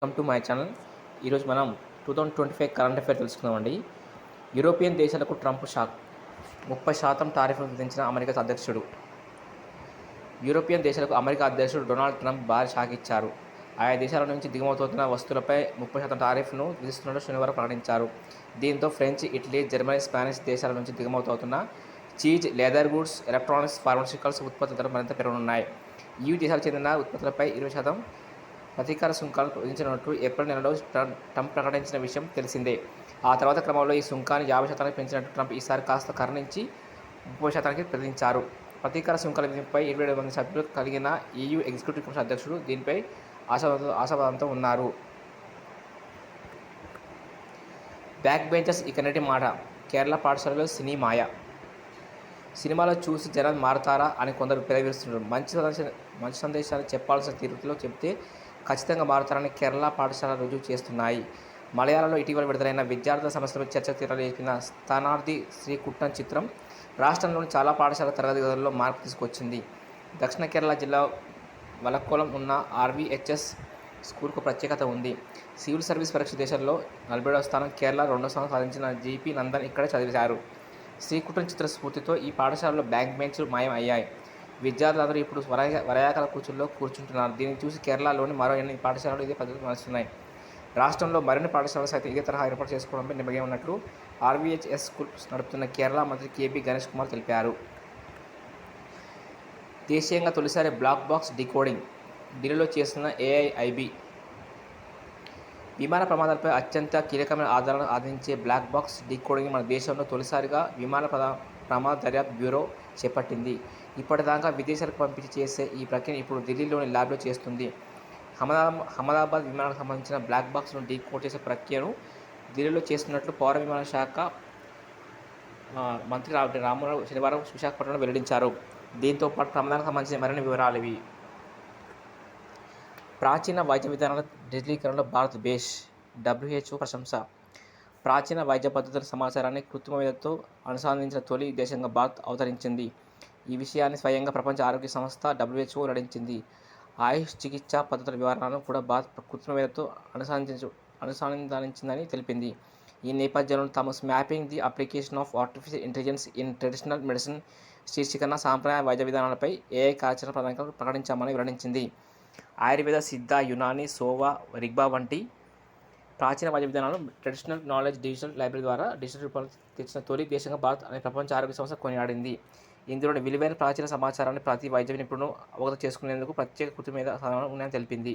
Welcome to my channel. ఈరోజు మనం 2025 current affair తెలుసుకుందామండి. యూరోపియన్ దేశాలకు ట్రంప్ షాక్, 30% టారిఫ్ను విధించిన అమెరికా అధ్యక్షుడు. యూరోపియన్ దేశాలకు అమెరికా అధ్యక్షుడు డొనాల్డ్ ట్రంప్ భారీ షాక్ ఇచ్చారు. ఆయా దేశాల నుంచి దిగుమతవుతున్న వస్తువులపై 30% టారిఫ్ను విధిస్తున్నట్లు శనివారం ప్రకటించారు. దీంతో ఫ్రెంచ్, ఇటలీ, జర్మనీ, స్పానిష్ దేశాల నుంచి దిగుమతవుతున్న cheese, leather goods, electronics, pharmaceuticals ఉత్పత్తుల ధరలు మరింత పెరగనున్నాయి. ఈ దేశాలకు చెందిన ఉత్పత్తులపై 20% ప్రతీకార సుంకాలను విధించనున్నట్లు ఏప్రిల్ నెలలో ట్రంప్ ప్రకటించిన విషయం తెలిసిందే. ఆ తర్వాత క్రమంలో ఈ సుంకాన్ని 50% పెంచినట్టు ట్రంప్ ఈసారి కాస్త కరుణించి 30% విధించారు. ప్రతీకార సుంకాల విధింపుపై 27 మంది సభ్యులు కలిగిన EU ఎగ్జిక్యూటివ్ కమిషన్ అధ్యక్షుడు దీనిపై ఆశావాదంతో ఉన్నారు. బ్యాక్ బెంచర్స్ ఇక నేటి మాట, కేరళ పాఠశాలలో సినీ మాయ. సినిమాలో చూసి జనం మారతారా అని కొందరు పెదవిరుస్తున్నారు. మంచి సందేశాలు చెప్పాల్సిన తీరులో చెబితే ఖచ్చితంగా మారుతారని కేరళ పాఠశాల రుజువు చేస్తున్నాయి. మలయాళంలో ఇటీవల విడుదలైన విద్యార్థుల సమస్యలపై చర్చకు తెరలేపిన స్థానార్థి శ్రీకుట్టన్ చిత్రం రాష్ట్రంలోని చాలా పాఠశాల తరగతి గదుల్లో మార్పు తీసుకొచ్చింది. దక్షిణ కేరళ జిల్లా వలక్కోలం ఉన్న RVHS స్కూల్కు ప్రత్యేకత ఉంది. సివిల్ సర్వీస్ పరీక్ష దేశంలో 47వ స్థానం, కేరళ 2వ స్థానం సాధించిన GP నందన్ ఇక్కడే చదివారు. శ్రీకుట్టన్ చిత్ర స్ఫూర్తితో ఈ పాఠశాలలో బ్యాక్ బెంచ్లు మాయం అయ్యాయి. విద్యార్థులందరూ ఇప్పుడు వరయాకల కూర్చుల్లో కూర్చుంటున్నారు. దీన్ని చూసి కేరళలోని మరో 8 పాఠశాలలు ఇదే పద్ధతి నడుస్తున్నాయి. రాష్ట్రంలో మరిన్ని పాఠశాలలు సైతం ఇదే తరహా ఏర్పాటు చేసుకోవడంపై నిమగ్నం ఉన్నట్లు RVHS స్కూల్ నడుపుతున్న కేరళ మంత్రి KB గణేష్ కుమార్ తెలిపారు. దేశీయంగా తొలిసారి బ్లాక్ బాక్స్ డీకోడింగ్ ఢిల్లీలో చేస్తున్న AIIB. విమాన ప్రమాదాలపై అత్యంత కీలకమైన ఆధారాలను అందించే బ్లాక్ బాక్స్ డీకోడింగ్ మన దేశంలో తొలిసారిగా విమాన ప్రమాద దర్యాప్తు బ్యూరో చేపట్టింది. ఇప్పటిదాకా విదేశాలకు పంపించి చేసే ఈ ప్రక్రియను ఇప్పుడు ఢిల్లీలోని ల్యాబ్లో చేస్తుంది. అహ్మదాబాద్ విమానానికి సంబంధించిన బ్లాక్ బాక్స్ను డీకోడ్ చేసే ప్రక్రియను ఢిల్లీలో చేస్తున్నట్లు పౌర విమాన శాఖ మంత్రి రామ్మోహన్ శనివారం విశాఖపట్నంలో వెల్లడించారు. దీంతో పాటు ప్రమాదానికి సంబంధించిన మరిన్ని వివరాలు ఇవి. ప్రాచీన వైద్య విధానాల డిజిటలీకరణలో భారత్ బేష్, WHO ప్రశంస. ప్రాచీన వైద్య పద్ధతుల సమాచారాన్ని కృత్రిమ మేధతో అనుసంధానించిన తొలి దేశంగా భారత్ అవతరించింది. ఈ విషయాన్ని స్వయంగా ప్రపంచ ఆరోగ్య సంస్థ WHO వెల్లడించింది. ఆయుష్ చికిత్సా పద్ధతుల వివరాలను కూడా భారత్ కృత్రిమ మేధతో అనుసంధానించిందని తెలిపింది. ఈ నేపథ్యంలో తాము mapping the application of artificial intelligence in traditional medicine శీర్షికన సాంప్రదాయ వైద్య విధానాలపై AI కార్యాచరణ ప్రణాళికలు ప్రకటించామని వెల్లడించింది. ఆయుర్వేద, సిద్ధ, యునాని, సోవా, రిగ్బా వంటి ప్రాచీన వైద్య విధానాలను ట్రెడిషనల్ నాలెడ్జ్ డిజిటల్ లైబ్రరీ ద్వారా డిజిటల్ రూపంలో తెచ్చిన తొలి దేశంగా భారత్ అని ప్రపంచ ఆరోగ్య సంస్థ కొనియాడింది. ఇందులోని విలువైన ప్రాచీన సమాచారాన్ని ప్రతి వైద్య నిపుణుడు అవగతం చేసుకునేందుకు ప్రత్యేక కృత్రిమ మేధ సాధనాలు ఉన్నాయని తెలిపింది.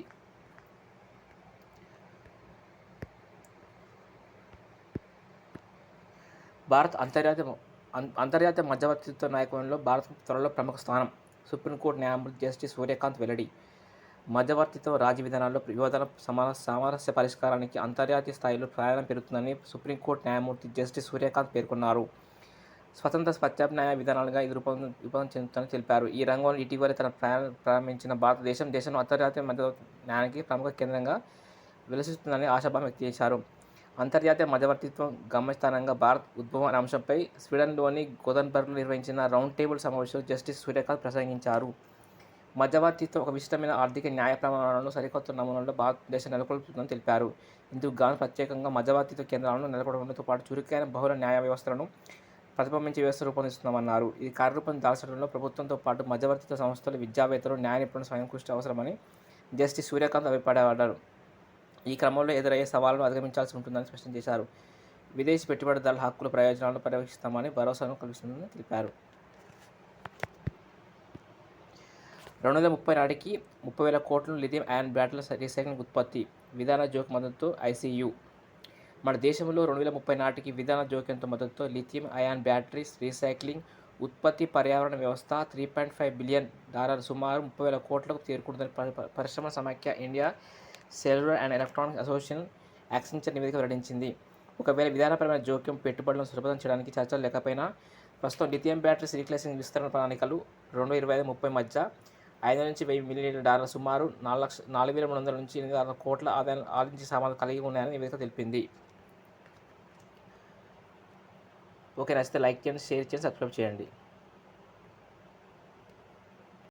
భారత్ అంతర్జాతీయ మధ్యవర్తిత్వ నాయకుల్లో భారత్ త్వరలో ప్రముఖ స్థానం. సుప్రీంకోర్టు న్యాయమూర్తి జస్టిస్ సూర్యకాంత్ వెల్లడి. మధ్యవర్తిత్వ రాజ్య విధానాల్లో వివాదాల సామరస్య పరిష్కారానికి అంతర్జాతీయ స్థాయిలో ప్రయాణం పెరుగుతుందని సుప్రీంకోర్టు న్యాయమూర్తి జస్టిస్ సూర్యకాంత్ పేర్కొన్నారు. స్వతంత్ర ప్రత్యామ్నాయ విధానాలుగా ఇది రూపొందం చెందుతుందని తెలిపారు. ఈ రంగంలో ఇటీవలే తన ప్రారంభించిన భారతదేశం దేశంలో అంతర్జాతీయ మధ్యవర్తి న్యాయానికి ప్రముఖ కేంద్రంగా విలసిస్తుందని ఆశాభావం వ్యక్తం చేశారు. అంతర్జాతీయ మధ్యవర్తిత్వం గమ్యస్థానంగా భారత్ ఉద్భవం అనే అంశంపై స్వీడన్లోని గోథెన్బర్గ్లో నిర్వహించిన రౌండ్ టేబుల్ సమావేశంలో జస్టిస్ సూర్యకాంత్ ప్రసంగించారు. మధ్యవర్తిత్వం ఒక విశిష్టమైన ఆర్థిక న్యాయ ప్రమాణాలను సరికొత్త నమూనాల్లో భారతదేశం నెలకొల్పుతుందని తెలిపారు. ఇందుకు గాను ప్రత్యేకంగా మధ్యవర్తిత్వ కేంద్రాలను నెలకొల్పడంతో పాటు చురుకైన బహుళ న్యాయ వ్యవస్థలను ప్రతిబింబించే వ్యవస్థ రూపొందిస్తున్నామన్నారు. ఇది కార్యరూపం దాల్చడంలో ప్రభుత్వంతో పాటు మధ్యవర్తిత్వ సంస్థలు, విద్యావేత్తలు, న్యాయ నిపుణుల స్వయం కృషి అవసరమని జస్టిస్ సూర్యకాంత్ అభిప్రాయపడ్డారు. ఈ క్రమంలో ఎదురయ్యే సవాళ్లను అధిగమించాల్సి ఉంటుందని స్పష్టం చేశారు. విదేశీ పెట్టుబడిదారుల హక్కుల ప్రయోజనాలను పర్యవేక్షిస్తామని భరోసాను కల్పిస్తుందని తెలిపారు. 2030 నాటికి 30,000 కోట్ల లిథియం అయాన్ బ్యాటరీల రీసైక్లింగ్ ఉత్పత్తి, విధాన జోక్యం మద్దతుతో ICU. మన దేశంలో 2030 నాటికి విధాన జోక్యంతో మద్దతుతో లిథియం అయాన్ బ్యాటరీస్ రీసైక్లింగ్ ఉత్పత్తి పర్యావరణ వ్యవస్థ $3.5 బిలియన్ సుమారు 30,000 కోట్లకు చేరుకుంటుందని పరిశ్రమల సమాఖ్య India cellular and electronics association Accenture నివేదిక వెల్లడించింది. ఒకవేళ విధానపరమైన జోక్యం పెట్టుబడులను సులభం చేయడానికి చర్చలు లేకపోయినా ప్రస్తుతం లిథియం బ్యాటరీస్ రీసైక్లింగ్ విస్తరణ ప్రణాళికలు 2025-30 మధ్య $500-1000 మిలియన్ సుమారు 4,300 నుంచి 8,000 కోట్ల ఆదాయం ఆర్జించే సామర్థ్యం కలిగి ఉన్నాయని నివేదిక తెలిపింది. ఓకే, నచ్చితే లైక్ చేయండి, షేర్ చేయండి, సబ్స్క్రైబ్ చేయండి.